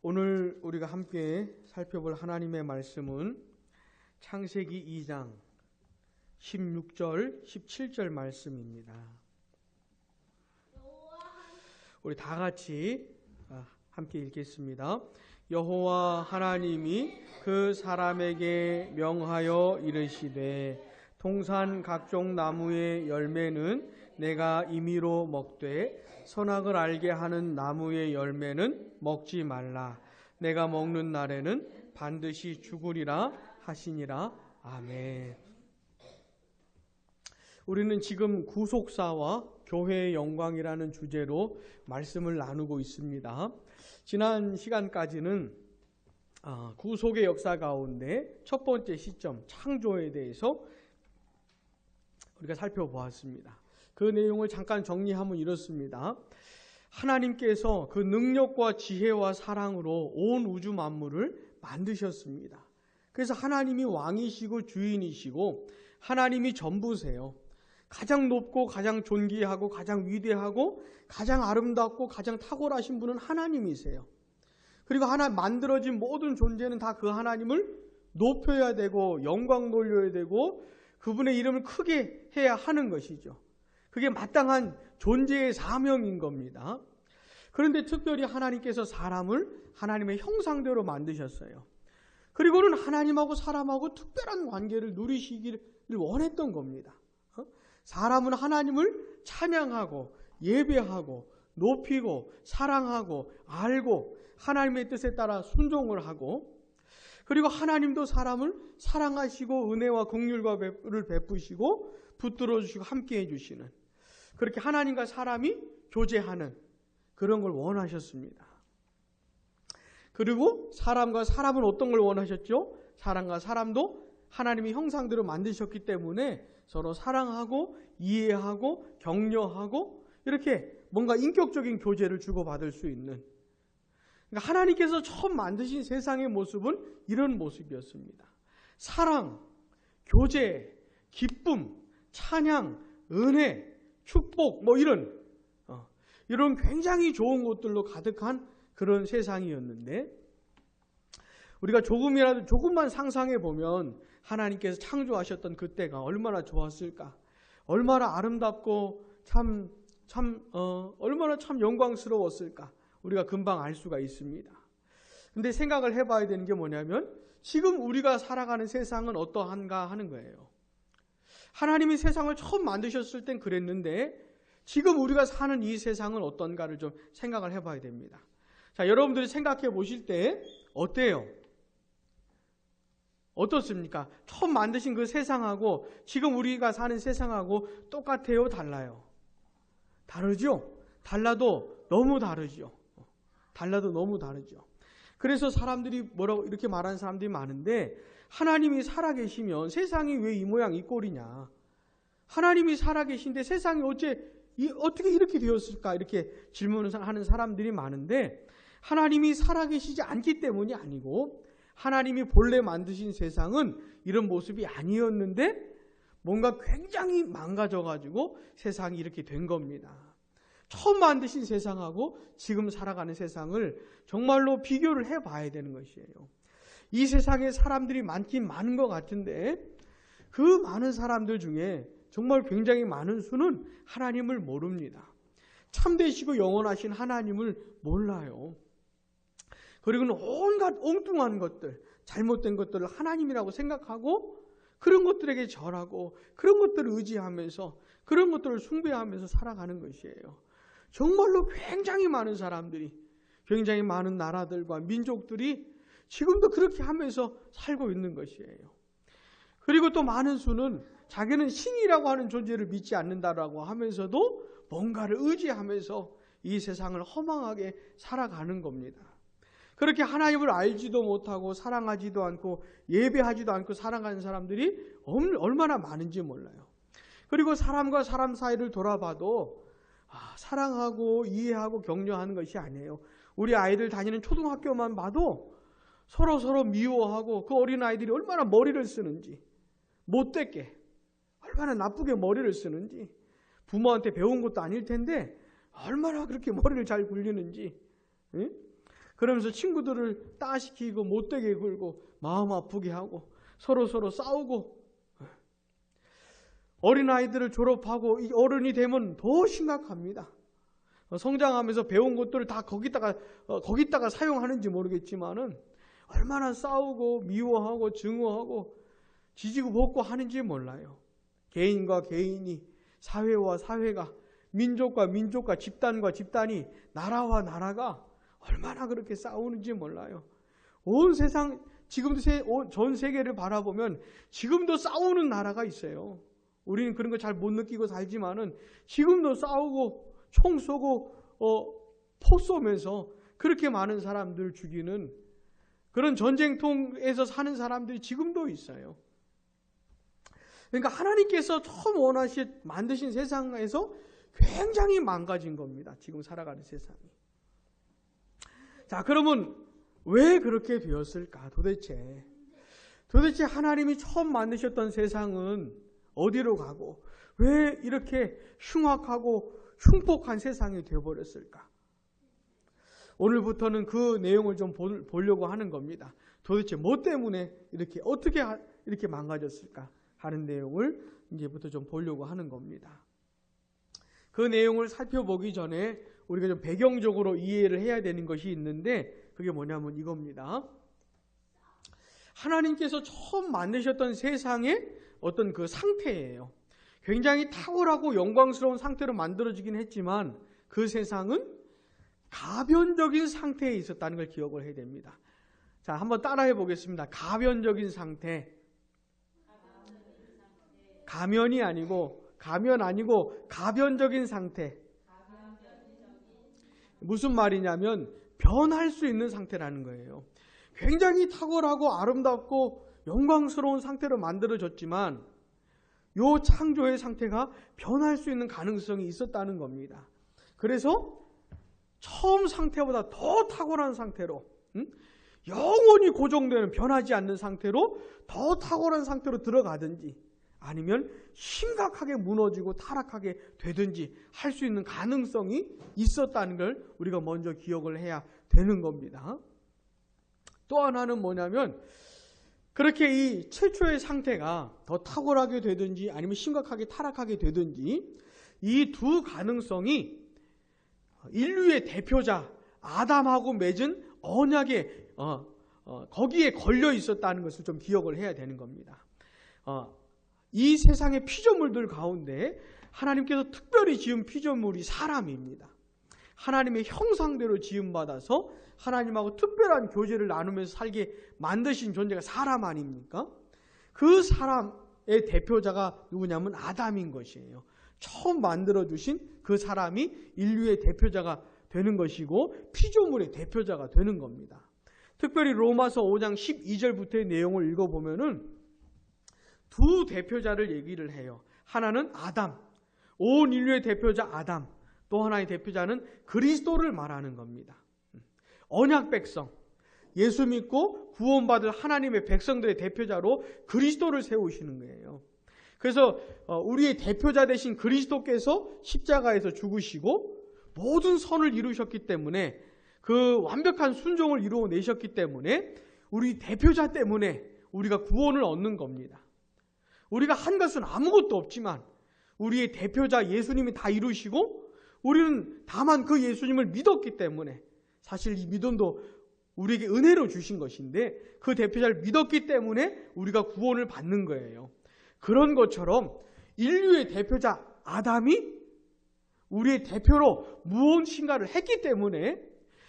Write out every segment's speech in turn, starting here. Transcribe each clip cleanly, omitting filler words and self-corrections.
오늘 우리가 함께 살펴볼 하나님의 말씀은 창세기 2장 16절, 17절 말씀입니다. 우리 다 같이 함께 읽겠습니다. 여호와 하나님이 그 사람에게 명하여 이르시되 동산 각종 나무의 열매는 내가 임의로 먹되 선악을 알게 하는 나무의 열매는 먹지 말라. 내가 먹는 날에는 반드시 죽으리라 하시니라. 아멘. 우리는 지금 구속사와 교회의 영광이라는 주제로 말씀을 나누고 있습니다. 지난 시간까지는 구속의 역사 가운데 첫 번째 시점 창조에 대해서 우리가 살펴보았습니다. 그 내용을 잠깐 정리하면 이렇습니다. 하나님께서 그 능력과 지혜와 사랑으로 온 우주 만물을 만드셨습니다. 그래서 하나님이 왕이시고 주인이시고 하나님이 전부세요. 가장 높고 가장 존귀하고 가장 위대하고 가장 아름답고 가장 탁월하신 분은 하나님이세요. 그리고 하나님 만들어진 모든 존재는 다 그 하나님을 높여야 되고 영광 돌려야 되고 그분의 이름을 크게 해야 하는 것이죠. 그게 마땅한 존재의 사명인 겁니다. 그런데 특별히 하나님께서 사람을 하나님의 형상대로 만드셨어요. 그리고는 하나님하고 사람하고 특별한 관계를 누리시기를 원했던 겁니다. 사람은 하나님을 찬양하고 예배하고 높이고 사랑하고 알고 하나님의 뜻에 따라 순종을 하고 그리고 하나님도 사람을 사랑하시고 은혜와 긍휼을 베푸시고 붙들어 주시고 함께 해주시는 그렇게 하나님과 사람이 교제하는 그런 걸 원하셨습니다. 그리고 사람과 사람은 어떤 걸 원하셨죠? 사람과 사람도 하나님의 형상대로 만드셨기 때문에 서로 사랑하고 이해하고 격려하고 이렇게 뭔가 인격적인 교제를 주고받을 수 있는 그러니까 하나님께서 처음 만드신 세상의 모습은 이런 모습이었습니다. 사랑, 교제, 기쁨, 찬양, 은혜, 축복 이런 굉장히 좋은 것들로 가득한 그런 세상이었는데 우리가 조금만 상상해 보면 하나님께서 창조하셨던 그때가 얼마나 좋았을까? 얼마나 아름답고 얼마나 참 영광스러웠을까? 우리가 금방 알 수가 있습니다. 근데 생각을 해봐야 되는 게 뭐냐면 지금 우리가 살아가는 세상은 어떠한가 하는 거예요. 하나님이 세상을 처음 만드셨을 땐 그랬는데 지금 우리가 사는 이 세상은 어떤가를 좀 생각을 해봐야 됩니다. 자, 여러분들이 생각해 보실 때 어때요? 어떻습니까? 처음 만드신 그 세상하고 지금 우리가 사는 세상하고 똑같아요? 달라요? 다르죠? 달라도 너무 다르죠. 그래서 사람들이 뭐라고 이렇게 말하는 사람들이 많은데 하나님이 살아계시면 세상이 왜 이 모양 이 꼴이냐? 하나님이 살아계신데 세상이 어떻게 이렇게 되었을까? 이렇게 질문을 하는 사람들이 많은데 하나님이 살아계시지 않기 때문이 아니고 하나님이 본래 만드신 세상은 이런 모습이 아니었는데 뭔가 굉장히 망가져가지고 세상이 이렇게 된 겁니다. 처음 만드신 세상하고 지금 살아가는 세상을 정말로 비교를 해봐야 되는 것이에요. 이 세상에 사람들이 많긴 많은 것 같은데 그 많은 사람들 중에 정말 굉장히 많은 수는 하나님을 모릅니다. 참되시고 영원하신 하나님을 몰라요. 그리고는 온갖 엉뚱한 것들, 잘못된 것들을 하나님이라고 생각하고 그런 것들에게 절하고 그런 것들을 의지하면서 그런 것들을 숭배하면서 살아가는 것이에요. 정말로 굉장히 많은 사람들이 굉장히 많은 나라들과 민족들이 지금도 그렇게 하면서 살고 있는 것이에요. 그리고 또 많은 수는 자기는 신이라고 하는 존재를 믿지 않는다라고 하면서도 뭔가를 의지하면서 이 세상을 허망하게 살아가는 겁니다. 그렇게 하나님을 알지도 못하고 사랑하지도 않고 예배하지도 않고 살아가는 사람들이 얼마나 많은지 몰라요. 그리고 사람과 사람 사이를 돌아봐도 사랑하고 이해하고 격려하는 것이 아니에요. 우리 아이들 다니는 초등학교만 봐도 서로 미워하고 그 어린아이들이 얼마나 머리를 쓰는지 못되게 얼마나 나쁘게 머리를 쓰는지 부모한테 배운 것도 아닐 텐데 얼마나 그렇게 머리를 잘 굴리는지 그러면서 친구들을 따시키고 못되게 굴고 마음 아프게 하고 서로 싸우고, 어린아이들을 졸업하고 이 어른이 되면 더 심각합니다. 성장하면서 배운 것들을 다 거기다가 사용하는지 모르겠지만은 얼마나 싸우고 미워하고 증오하고 지지고 볶고 하는지 몰라요. 개인과 개인이, 사회와 사회가, 민족과 민족과, 집단과 집단이, 나라와 나라가 얼마나 그렇게 싸우는지 몰라요. 온 세상, 지금도 전 세계를 바라보면 지금도 싸우는 나라가 있어요. 우리는 그런 거 잘 못 느끼고 살지만은 지금도 싸우고 총 쏘고 포 쏘면서 그렇게 많은 사람들 죽이는 그런 전쟁통에서 사는 사람들이 지금도 있어요. 그러니까 하나님께서 처음 만드신 세상에서 굉장히 망가진 겁니다. 지금 살아가는 세상이. 자, 그러면 왜 그렇게 되었을까? 도대체 하나님이 처음 만드셨던 세상은 어디로 가고 왜 이렇게 흉악하고 흉폭한 세상이 되어버렸을까? 오늘부터는 그 내용을 좀 보려고 하는 겁니다. 도대체 뭐 때문에 어떻게 이렇게 망가졌을까 하는 내용을 이제부터 좀 보려고 하는 겁니다. 그 내용을 살펴보기 전에 우리가 좀 배경적으로 이해를 해야 되는 것이 있는데, 그게 뭐냐면 이겁니다. 하나님께서 처음 만드셨던 세상의 어떤 그 상태예요. 굉장히 탁월하고 영광스러운 상태로 만들어지긴 했지만 그 세상은 가변적인 상태에 있었다는 걸 기억을 해야 됩니다. 자, 한번 따라해 보겠습니다. 가변적인 상태. 가면 아니고 가변적인 상태. 무슨 말이냐면 변할 수 있는 상태라는 거예요. 굉장히 탁월하고 아름답고 영광스러운 상태로 만들어졌지만 요 창조의 상태가 변할 수 있는 가능성이 있었다는 겁니다. 그래서 처음 상태보다 더 탁월한 상태로, 영원히 고정되는 변하지 않는 상태로 더 탁월한 상태로 들어가든지 아니면 심각하게 무너지고 타락하게 되든지 할 수 있는 가능성이 있었다는 걸 우리가 먼저 기억을 해야 되는 겁니다. 또 하나는 뭐냐면 그렇게 이 최초의 상태가 더 탁월하게 되든지 아니면 심각하게 타락하게 되든지 이 두 가능성이 인류의 대표자 아담하고 맺은 언약에 거기에 걸려 있었다는 것을 좀 기억을 해야 되는 겁니다. 이 세상의 피조물들 가운데 하나님께서 특별히 지은 피조물이 사람입니다. 하나님의 형상대로 지음받아서 하나님하고 특별한 교제를 나누면서 살게 만드신 존재가 사람 아닙니까? 그 사람의 대표자가 누구냐면 아담인 것이에요. 처음 만들어주신 그 사람이 인류의 대표자가 되는 것이고 피조물의 대표자가 되는 겁니다. 특별히 로마서 5장 12절부터의 내용을 읽어보면은 두 대표자를 얘기를 해요. 하나는 아담, 온 인류의 대표자 아담, 또 하나의 대표자는 그리스도를 말하는 겁니다. 언약 백성, 예수 믿고 구원받을 하나님의 백성들의 대표자로 그리스도를 세우시는 거예요. 그래서 우리의 대표자 되신 그리스도께서 십자가에서 죽으시고 모든 선을 이루셨기 때문에 그 완벽한 순종을 이루어내셨기 때문에 우리 대표자 때문에 우리가 구원을 얻는 겁니다. 우리가 한 것은 아무것도 없지만 우리의 대표자 예수님이 다 이루시고 우리는 다만 그 예수님을 믿었기 때문에, 사실 이 믿음도 우리에게 은혜로 주신 것인데 그 대표자를 믿었기 때문에 우리가 구원을 받는 거예요. 그런 것처럼 인류의 대표자 아담이 우리의 대표로 무엇인가를 했기 때문에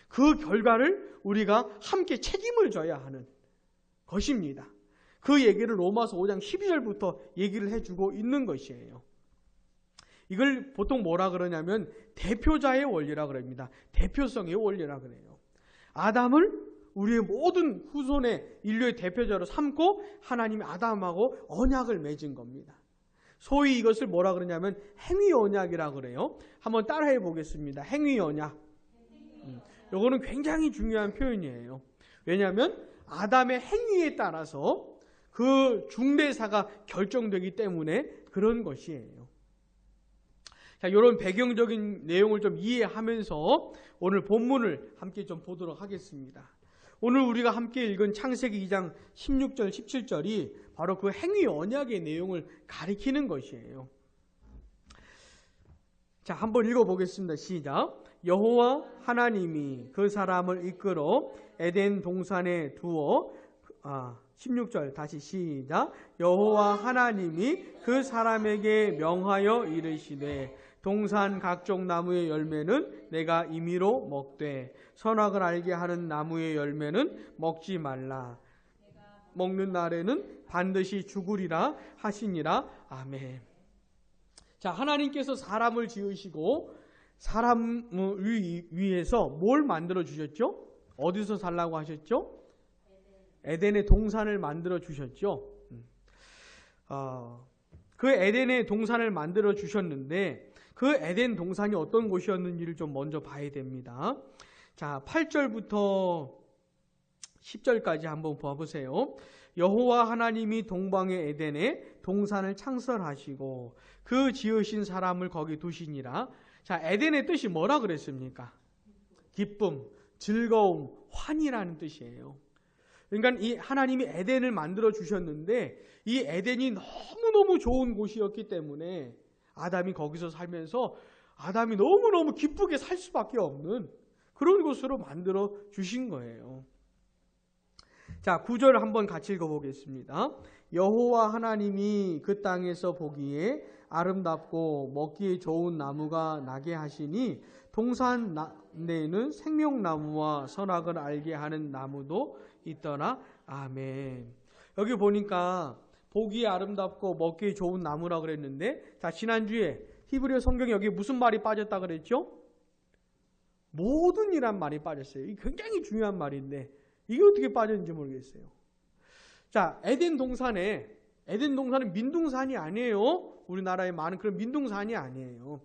그 결과를 우리가 함께 책임을 져야 하는 것입니다. 그 얘기를 로마서 5장 12절부터 얘기를 해주고 있는 것이에요. 이걸 보통 뭐라 그러냐면 대표자의 원리라 그럽니다. 대표성의 원리라 그래요. 아담을 우리의 모든 후손의 인류의 대표자로 삼고 하나님이 아담하고 언약을 맺은 겁니다. 소위 이것을 뭐라 그러냐면 행위 언약이라 그래요. 한번 따라해 보겠습니다. 행위 언약. 이거는 굉장히 중요한 표현이에요. 왜냐하면 아담의 행위에 따라서 그 중대사가 결정되기 때문에 그런 것이에요. 자, 이런 배경적인 내용을 좀 이해하면서 오늘 본문을 함께 좀 보도록 하겠습니다. 오늘 우리가 함께 읽은 창세기 2장 16절, 17절이 바로 그 행위 언약의 내용을 가리키는 것이에요. 자, 한번 읽어보겠습니다. 시작. 여호와 하나님이 그 사람을 이끌어 에덴 동산에 두어 16절 다시 시작. 여호와 하나님이 그 사람에게 명하여 이르시되 동산 각종 나무의 열매는 내가 임의로 먹되 선악을 알게 하는 나무의 열매는 먹지 말라. 먹는 날에는 반드시 죽으리라 하시니라. 아멘. 자, 하나님께서 사람을 지으시고 사람을 위해서 뭘 만들어 주셨죠? 어디서 살라고 하셨죠? 에덴의 동산을 만들어 주셨죠. 그 에덴의 동산을 만들어 주셨는데 그 에덴 동산이 어떤 곳이었는지를 좀 먼저 봐야 됩니다. 자, 8절부터 10절까지 한번 봐보세요. 여호와 하나님이 동방의 에덴에 동산을 창설하시고 그 지으신 사람을 거기 두시니라. 자, 에덴의 뜻이 뭐라 그랬습니까? 기쁨, 즐거움, 환희라는 뜻이에요. 그러니까 이 하나님이 에덴을 만들어 주셨는데 이 에덴이 너무너무 좋은 곳이었기 때문에 아담이 거기서 살면서 아담이 너무너무 기쁘게 살 수밖에 없는 그런 곳으로 만들어 주신 거예요. 자, 9절 한번 같이 읽어보겠습니다. 여호와 하나님이 그 땅에서 보기에 아름답고 먹기에 좋은 나무가 나게 하시니 동산 내에는 생명나무와 선악을 알게 하는 나무도 있더라. 아멘. 여기 보니까 보기에 아름답고 먹기에 좋은 나무라고 그랬는데, 자, 지난주에 히브리어 성경에 여기 무슨 말이 빠졌다 그랬죠? 모든이란 말이 빠졌어요. 이게 굉장히 중요한 말인데 이게 어떻게 빠졌는지 모르겠어요. 자, 에덴 동산은 민둥산이 아니에요. 우리나라에 많은 그런 민둥산이 아니에요.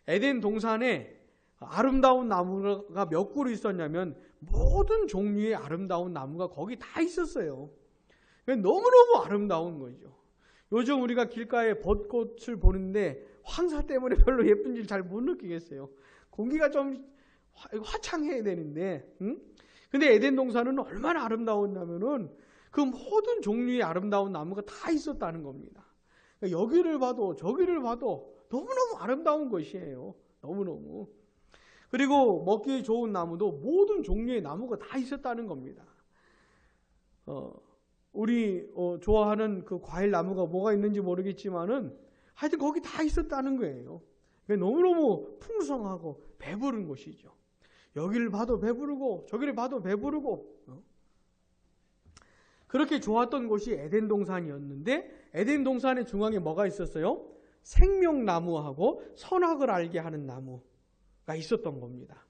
에덴 동산에 아름다운 나무가 몇 그루 있었냐면 모든 종류의 아름다운 나무가 거기 다 있었어요. 너무너무 아름다운 거죠. 요즘 우리가 길가에 벚꽃을 보는데 황사 때문에 별로 예쁜지 잘 못 느끼겠어요. 공기가 좀 화창해야 되는데, 근데 에덴 동산은 얼마나 아름다웠냐면은 그 모든 종류의 아름다운 나무가 다 있었다는 겁니다. 여기를 봐도 저기를 봐도 너무너무 아름다운 것이에요. 너무너무. 그리고 먹기 좋은 나무도 모든 종류의 나무가 다 있었다는 겁니다. 우리 좋아하는 그 과일 나무가 뭐가 있는지 모르겠지만은 하여튼 거기 다 있었다는 거예요. 너무너무 풍성하고 배부른 곳이죠. 여기를 봐도 배부르고 저기를 봐도 배부르고 그렇게 좋았던 곳이 에덴 동산이었는데 에덴 동산의 중앙에 뭐가 있었어요? 생명나무하고 선악을 알게 하는 나무가 있었던 겁니다.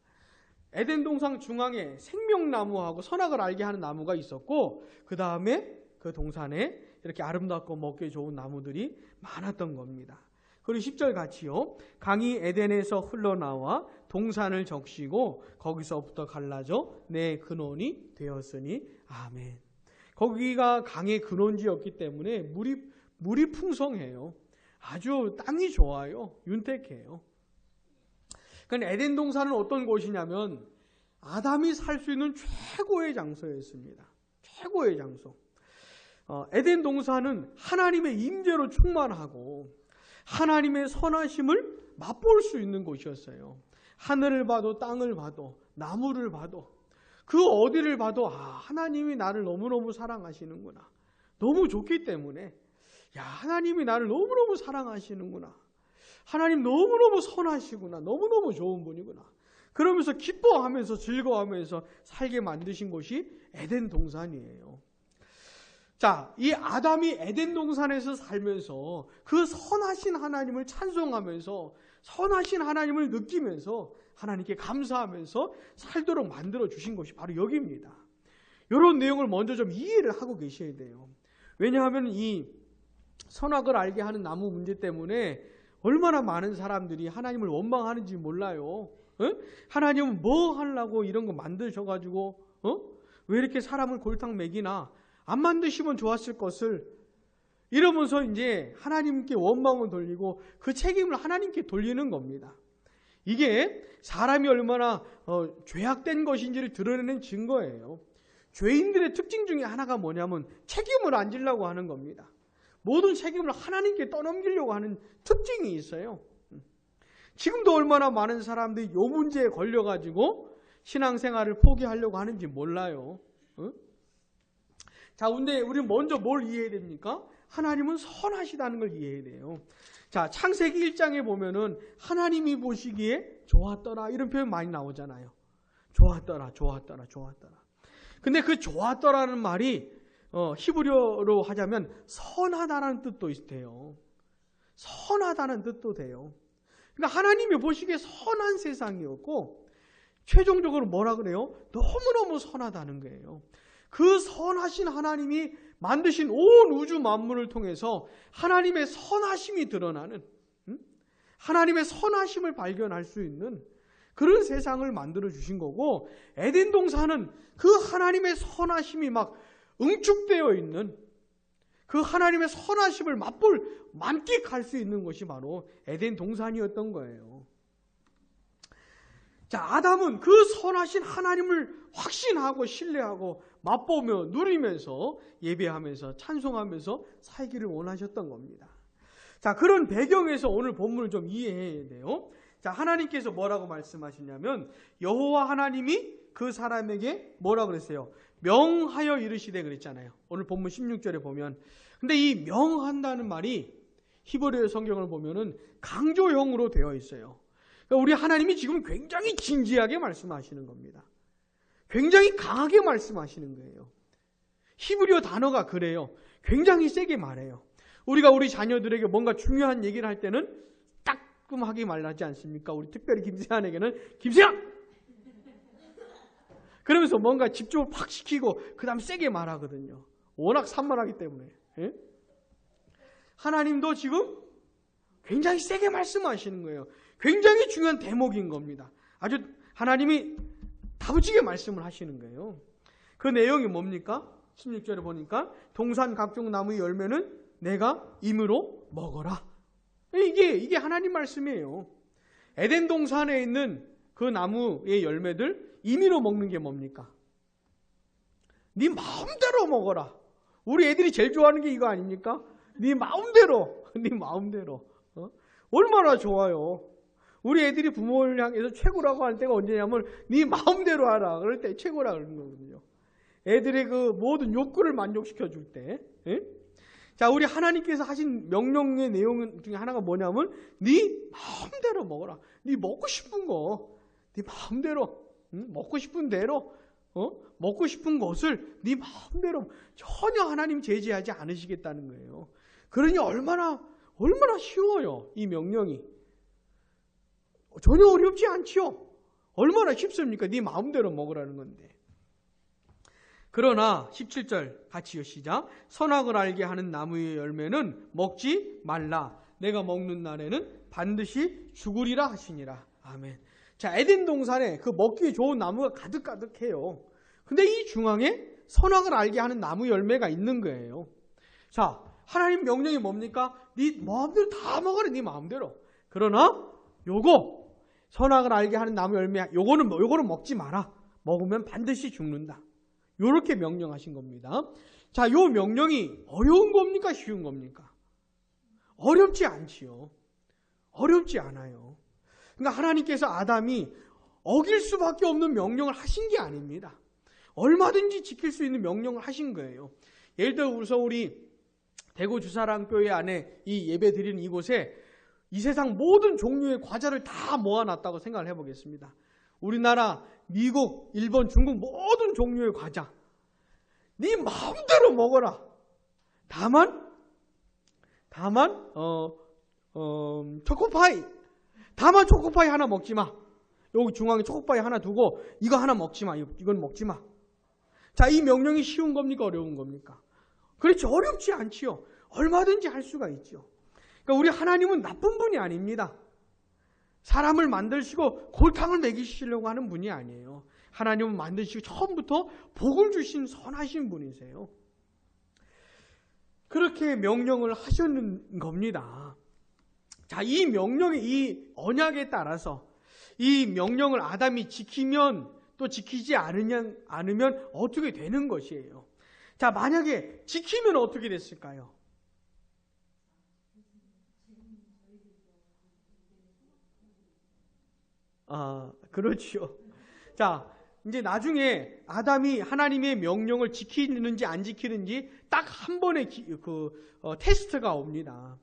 에덴 동산 중앙에 생명나무하고 선악을 알게 하는 나무가 있었고 그 다음에 그 동산에 이렇게 아름답고 먹기 좋은 나무들이 많았던 겁니다. 그리고 10절 같이요. 강이 에덴에서 흘러나와 동산을 적시고 거기서부터 갈라져 내 근원이 되었으니 아멘. 거기가 강의 근원지였기 때문에 물이 풍성해요. 아주 땅이 좋아요. 윤택해요. 그러니까 에덴 동산은 어떤 곳이냐면 아담이 살 수 있는 최고의 장소였습니다. 최고의 장소. 에덴 동산은 하나님의 임재로 충만하고 하나님의 선하심을 맛볼 수 있는 곳이었어요. 하늘을 봐도 땅을 봐도 나무를 봐도 그 어디를 봐도 하나님이 나를 너무너무 사랑하시는구나. 너무 좋기 때문에 하나님이 나를 너무너무 사랑하시는구나. 하나님 너무너무 선하시구나. 너무너무 좋은 분이구나. 그러면서 기뻐하면서 즐거워하면서 살게 만드신 곳이 에덴 동산이에요. 자, 이 아담이 에덴 동산에서 살면서 그 선하신 하나님을 찬송하면서 선하신 하나님을 느끼면서 하나님께 감사하면서 살도록 만들어 주신 것이 바로 여기입니다. 이런 내용을 먼저 좀 이해를 하고 계셔야 돼요. 왜냐하면 이 선악을 알게 하는 나무 문제 때문에 얼마나 많은 사람들이 하나님을 원망하는지 몰라요. 하나님은 뭐 하려고 이런 거 만드셔가지고 왜 이렇게 사람을 골탕 먹이나 안 만드시면 좋았을 것을 이러면서 이제 하나님께 원망을 돌리고 그 책임을 하나님께 돌리는 겁니다. 이게 사람이 얼마나 죄악된 것인지를 드러내는 증거예요. 죄인들의 특징 중에 하나가 뭐냐면 책임을 안 지려고 하는 겁니다. 모든 책임을 하나님께 떠넘기려고 하는 특징이 있어요. 지금도 얼마나 많은 사람들이 이 문제에 걸려가지고 신앙생활을 포기하려고 하는지 몰라요. 자, 근데 우리는 먼저 뭘 이해해야 됩니까? 하나님은 선하시다는 걸 이해해야 돼요. 자, 창세기 1장에 보면은 하나님이 보시기에 좋았더라 이런 표현 많이 나오잖아요. 좋았더라, 좋았더라, 좋았더라. 근데 그 좋았더라는 말이 히브리어로 하자면 선하다는 뜻도 있대요. 선하다는 뜻도 돼요. 그러니까 하나님이 보시기에 선한 세상이었고 최종적으로 뭐라 그래요? 너무너무 선하다는 거예요. 그 선하신 하나님이 만드신 온 우주 만물을 통해서 하나님의 선하심이 드러나는, 하나님의 선하심을 발견할 수 있는 그런 세상을 만들어 주신 거고, 에덴 동산은 그 하나님의 선하심이 막 응축되어 있는 그 하나님의 선하심을 만끽할 수 있는 것이 바로 에덴 동산이었던 거예요. 자, 아담은 그 선하신 하나님을 확신하고 신뢰하고 맛보며 누리면서 예배하면서 찬송하면서 살기를 원하셨던 겁니다. 자, 그런 배경에서 오늘 본문을 좀 이해해야 돼요. 자, 하나님께서 뭐라고 말씀하시냐면 여호와 하나님이 그 사람에게 뭐라 그랬어요? 명하여 이르시되 그랬잖아요. 오늘 본문 16절에 보면. 근데 이 명한다는 말이 히브리어 성경을 보면은 강조형으로 되어 있어요. 그러니까 우리 하나님이 지금 굉장히 진지하게 말씀하시는 겁니다. 굉장히 강하게 말씀하시는 거예요. 히브리어 단어가 그래요. 굉장히 세게 말해요. 우리가 우리 자녀들에게 뭔가 중요한 얘기를 할 때는 따끔하게 말하지 않습니까? 우리 특별히 김세한에게는 김세한! 그러면서 뭔가 집중을 팍 시키고 그 다음 세게 말하거든요. 워낙 산만하기 때문에. 예? 하나님도 지금 굉장히 세게 말씀하시는 거예요. 굉장히 중요한 대목인 겁니다. 아주 하나님이 다부지게 말씀을 하시는 거예요. 그 내용이 뭡니까? 16절에 보니까 동산 각종 나무의 열매는 내가 임으로 먹어라. 이게 하나님 말씀이에요. 에덴 동산에 있는 그 나무의 열매들 임의로 먹는 게 뭡니까? 네 마음대로 먹어라. 우리 애들이 제일 좋아하는 게 이거 아닙니까? 네 마음대로. 네 마음대로. 얼마나 좋아요. 우리 애들이 부모를 향해서 최고라고 할 때가 언제냐면 네 마음대로 하라. 그럴 때 최고라 그러는 거거든요. 애들의 그 모든 욕구를 만족시켜 줄 때. 예? 자, 우리 하나님께서 하신 명령의 내용 중에 하나가 뭐냐면 네 마음대로 먹어라. 네 먹고 싶은 거. 네 마음대로. 먹고 싶은 대로. 먹고 싶은 것을 네 마음대로 전혀 하나님 제지하지 않으시겠다는 거예요. 그러니 얼마나 쉬워요. 이 명령이. 전혀 어렵지 않지요. 얼마나 쉽습니까? 네 마음대로 먹으라는 건데. 그러나 17절 같이요. 시작. 선악을 알게 하는 나무의 열매는 먹지 말라. 내가 먹는 날에는 반드시 죽으리라 하시니라. 아멘. 자, 에덴 동산에 그 먹기 좋은 나무가 가득가득해요. 근데 이 중앙에 선악을 알게 하는 나무 열매가 있는 거예요. 자, 하나님 명령이 뭡니까? 네 마음대로 다 먹어라. 네 마음대로. 그러나 요거 선악을 알게 하는 나무 열매 요거는 먹지 마라. 먹으면 반드시 죽는다. 요렇게 명령하신 겁니다. 자, 요 명령이 어려운 겁니까? 쉬운 겁니까? 어렵지 않지요. 어렵지 않아요. 그러니까 하나님께서 아담이 어길 수밖에 없는 명령을 하신 게 아닙니다. 얼마든지 지킬 수 있는 명령을 하신 거예요. 예를 들어서 우리 대구 주사랑교회 안에 이 예배 드리는 이곳에 이 세상 모든 종류의 과자를 다 모아놨다고 생각을 해보겠습니다. 우리나라, 미국, 일본, 중국 모든 종류의 과자. 네 마음대로 먹어라. 다만 초코파이. 다만 초코파이 하나 먹지 마. 여기 중앙에 초코파이 하나 두고 이거 하나 먹지 마. 이건 먹지 마. 자, 이 명령이 쉬운 겁니까? 어려운 겁니까? 그렇죠. 어렵지 않지요. 얼마든지 할 수가 있죠. 그러니까 우리 하나님은 나쁜 분이 아닙니다. 사람을 만드시고 골탕을 먹이시려고 하는 분이 아니에요. 하나님은 만드시고 처음부터 복을 주신 선하신 분이세요. 그렇게 명령을 하셨는 겁니다. 자, 이 명령의 이 언약에 따라서 이 명령을 아담이 지키면 또 지키지 않으면 어떻게 되는 것이에요. 자, 만약에 지키면 어떻게 됐을까요? 그렇죠. 자, 이제 나중에 아담이 하나님의 명령을 지키는지 안 지키는지 딱 한 번의 테스트가 옵니다.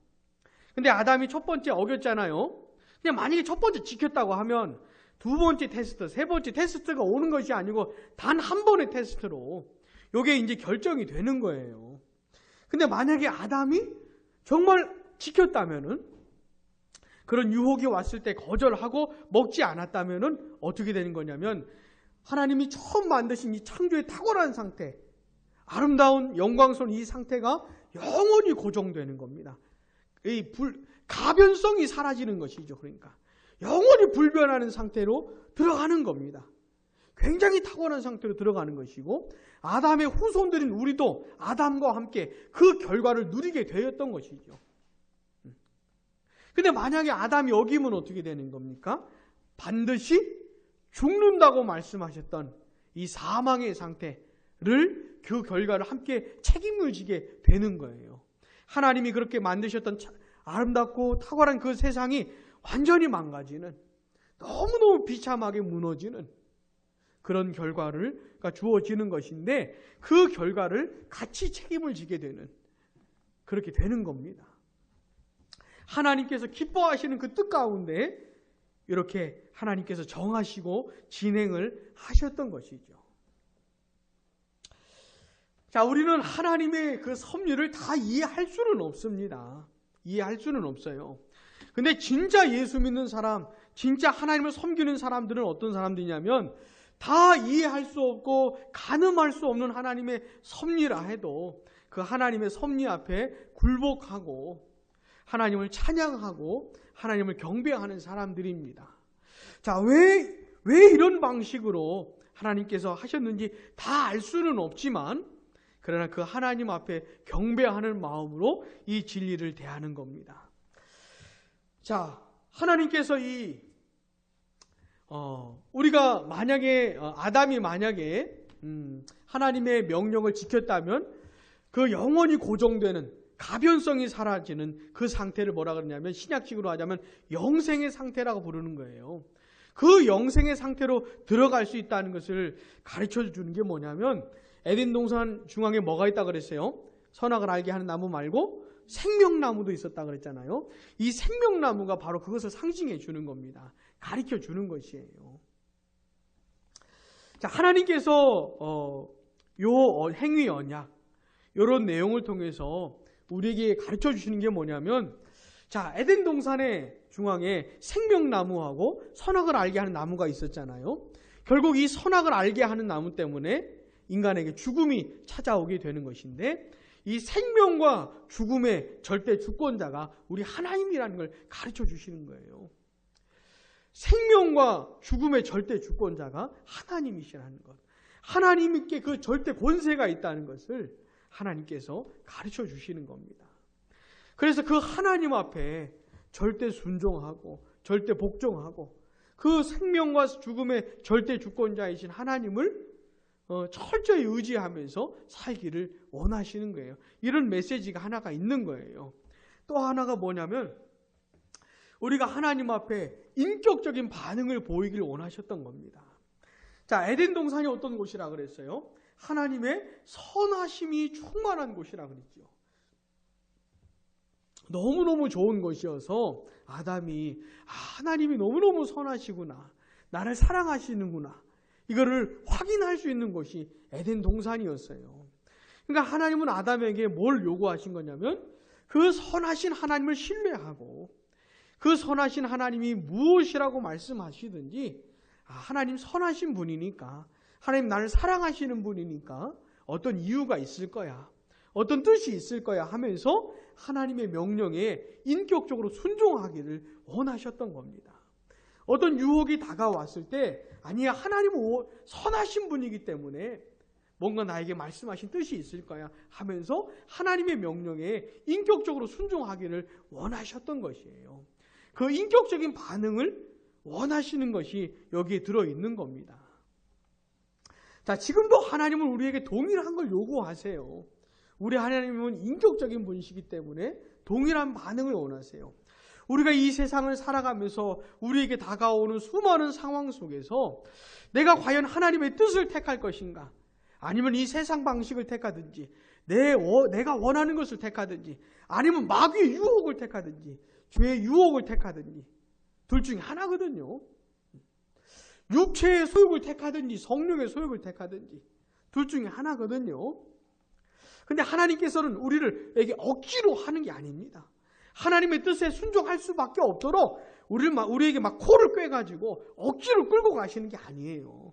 근데 아담이 첫 번째 어겼잖아요. 그냥 만약에 첫 번째 지켰다고 하면 두 번째 테스트, 세 번째 테스트가 오는 것이 아니고 단 한 번의 테스트로 이게 이제 결정이 되는 거예요. 근데 만약에 아담이 정말 지켰다면은, 그런 유혹이 왔을 때 거절하고 먹지 않았다면은 어떻게 되는 거냐면, 하나님이 처음 만드신 이 창조의 탁월한 상태, 아름다운 영광스러운 이 상태가 영원히 고정되는 겁니다. 이 가변성이 사라지는 것이죠. 그러니까 영원히 불변하는 상태로 들어가는 겁니다. 굉장히 탁월한 상태로 들어가는 것이고, 아담의 후손들인 우리도 아담과 함께 그 결과를 누리게 되었던 것이죠. 근데 만약에 아담이 어기면 어떻게 되는 겁니까? 반드시 죽는다고 말씀하셨던 이 사망의 상태를, 그 결과를 함께 책임을 지게 되는 거예요. 하나님이 그렇게 만드셨던 아름답고 탁월한 그 세상이 완전히 망가지는, 너무너무 비참하게 무너지는 그런 결과가 주어지는 것인데, 그 결과를 같이 책임을 지게 되는, 그렇게 되는 겁니다. 하나님께서 기뻐하시는 그 뜻 가운데 이렇게 하나님께서 정하시고 진행을 하셨던 것이죠. 자, 우리는 하나님의 그 섭리를 다 이해할 수는 없습니다. 이해할 수는 없어요. 근데 진짜 예수 믿는 사람, 진짜 하나님을 섬기는 사람들은 어떤 사람들이냐면, 다 이해할 수 없고 가늠할 수 없는 하나님의 섭리라 해도 그 하나님의 섭리 앞에 굴복하고 하나님을 찬양하고 하나님을 경배하는 사람들입니다. 자, 왜 이런 방식으로 하나님께서 하셨는지 다 알 수는 없지만, 그러나 그 하나님 앞에 경배하는 마음으로 이 진리를 대하는 겁니다. 자, 하나님께서 우리가 만약에 아담이 만약에 하나님의 명령을 지켰다면 그 영원히 고정되는, 가변성이 사라지는 그 상태를 뭐라 그러냐면, 신약식으로 하자면 영생의 상태라고 부르는 거예요. 그 영생의 상태로 들어갈 수 있다는 것을 가르쳐 주는 게 뭐냐면, 에덴 동산 중앙에 뭐가 있다 그랬어요? 선악을 알게 하는 나무 말고 생명나무도 있었다 그랬잖아요. 이 생명나무가 바로 그것을 상징해 주는 겁니다. 가르쳐 주는 것이에요. 자, 하나님께서 행위 언약, 이런 내용을 통해서 우리에게 가르쳐 주시는 게 뭐냐면, 자, 에덴 동산의 중앙에 생명나무하고 선악을 알게 하는 나무가 있었잖아요. 결국 이 선악을 알게 하는 나무 때문에 인간에게 죽음이 찾아오게 되는 것인데, 이 생명과 죽음의 절대 주권자가 우리 하나님이라는 걸 가르쳐 주시는 거예요. 생명과 죽음의 절대 주권자가 하나님이시라는 것, 하나님께 그 절대 권세가 있다는 것을 하나님께서 가르쳐 주시는 겁니다. 그래서 그 하나님 앞에 절대 순종하고 절대 복종하고 그 생명과 죽음의 절대 주권자이신 하나님을 철저히 의지하면서 살기를 원하시는 거예요. 이런 메시지가 하나가 있는 거예요. 또 하나가 뭐냐면, 우리가 하나님 앞에 인격적인 반응을 보이길 원하셨던 겁니다. 자, 에덴 동산이 어떤 곳이라 그랬어요? 하나님의 선하심이 충만한 곳이라 그랬죠. 너무너무 좋은 것이어서 아담이 하나님이 너무너무 선하시구나, 나를 사랑하시는구나, 이거를 확인할 수 있는 곳이 에덴 동산이었어요. 그러니까 하나님은 아담에게 뭘 요구하신 거냐면, 그 선하신 하나님을 신뢰하고 그 선하신 하나님이 무엇이라고 말씀하시든지, 하나님 선하신 분이니까, 하나님 나를 사랑하시는 분이니까 어떤 이유가 있을 거야, 어떤 뜻이 있을 거야 하면서 하나님의 명령에 인격적으로 순종하기를 원하셨던 겁니다. 어떤 유혹이 다가왔을 때, 아니야, 하나님은 선하신 분이기 때문에 뭔가 나에게 말씀하신 뜻이 있을 거야 하면서 하나님의 명령에 인격적으로 순종하기를 원하셨던 것이에요. 그 인격적인 반응을 원하시는 것이 여기에 들어있는 겁니다. 자, 지금도 하나님은 우리에게 동일한 걸 요구하세요. 우리 하나님은 인격적인 분이시기 때문에 동일한 반응을 원하세요. 우리가 이 세상을 살아가면서 우리에게 다가오는 수많은 상황 속에서 내가 과연 하나님의 뜻을 택할 것인가? 아니면 이 세상 방식을 택하든지 내가 원하는 것을 택하든지 아니면 마귀의 유혹을 택하든지 죄의 유혹을 택하든지 둘 중에 하나거든요. 육체의 소욕을 택하든지 성령의 소욕을 택하든지 둘 중에 하나거든요. 근데 하나님께서는 우리에게 억지로 하는 게 아닙니다. 하나님의 뜻에 순종할 수밖에 없도록 우리에게 막 코를 꿰가지고 억지로 끌고 가시는 게 아니에요.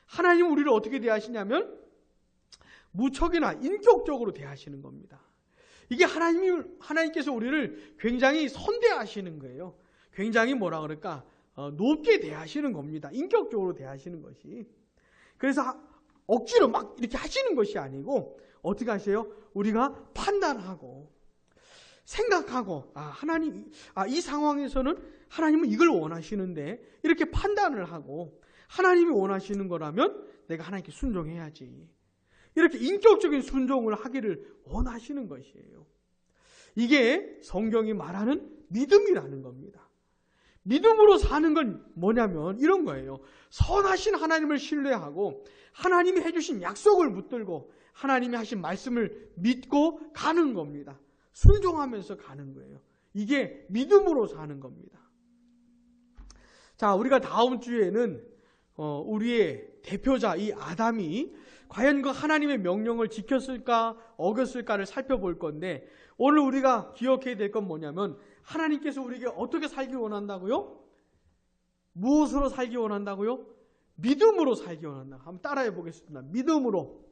하나님은 우리를 어떻게 대하시냐면 무척이나 인격적으로 대하시는 겁니다. 이게 하나님께서 우리를 굉장히 선대하시는 거예요. 굉장히 뭐라 그럴까? 높게 대하시는 겁니다. 인격적으로 대하시는 것이. 그래서 억지로 막 이렇게 하시는 것이 아니고 어떻게 하세요? 우리가 판단하고 생각하고 이 상황에서는 하나님은 이걸 원하시는데 이렇게 판단을 하고 하나님이 원하시는 거라면 내가 하나님께 순종해야지. 이렇게 인격적인 순종을 하기를 원하시는 것이에요. 이게 성경이 말하는 믿음이라는 겁니다. 믿음으로 사는 건 뭐냐면 이런 거예요. 선하신 하나님을 신뢰하고 하나님이 해주신 약속을 붙들고 하나님이 하신 말씀을 믿고 가는 겁니다. 순종하면서 가는 거예요. 이게 믿음으로 사는 겁니다. 자, 우리가 다음 주에는 우리의 대표자 이 아담이 과연 그 하나님의 명령을 지켰을까 어겼을까를 살펴볼 건데 오늘 우리가 기억해야 될 건 뭐냐면 하나님께서 우리에게 어떻게 살기 원한다고요? 무엇으로 살기 원한다고요? 믿음으로 살기 원한다. 한번 따라해 보겠습니다. 믿음으로.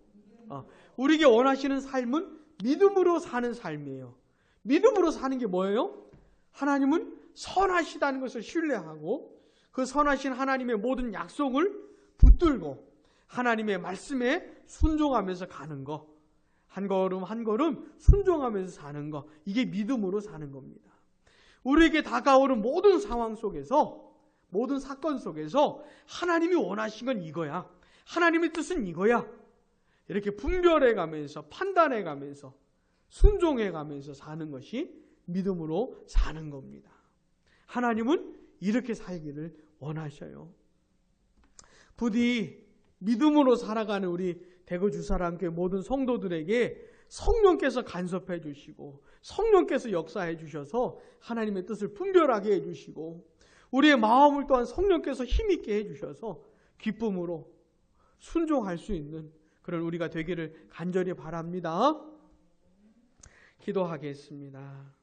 우리에게 원하시는 삶은 믿음으로 사는 삶이에요. 믿음으로 사는 게 뭐예요? 하나님은 선하시다는 것을 신뢰하고 그 선하신 하나님의 모든 약속을 붙들고 하나님의 말씀에 순종하면서 가는 거. 한 걸음 한 걸음 순종하면서 사는 거. 이게 믿음으로 사는 겁니다. 우리에게 다가오는 모든 상황 속에서 모든 사건 속에서 하나님이 원하신 건 이거야. 하나님의 뜻은 이거야. 이렇게 분별해 가면서 판단해 가면서 순종해 가면서 사는 것이 믿음으로 사는 겁니다. 하나님은 이렇게 살기를 원하셔요. 부디 믿음으로 살아가는 우리 대구주사랑교회 모든 성도들에게 성령께서 간섭해 주시고 성령께서 역사해 주셔서 하나님의 뜻을 분별하게 해 주시고 우리의 마음을 또한 성령께서 힘있게 해 주셔서 기쁨으로 순종할 수 있는 그런 우리가 되기를 간절히 바랍니다. 기도하겠습니다.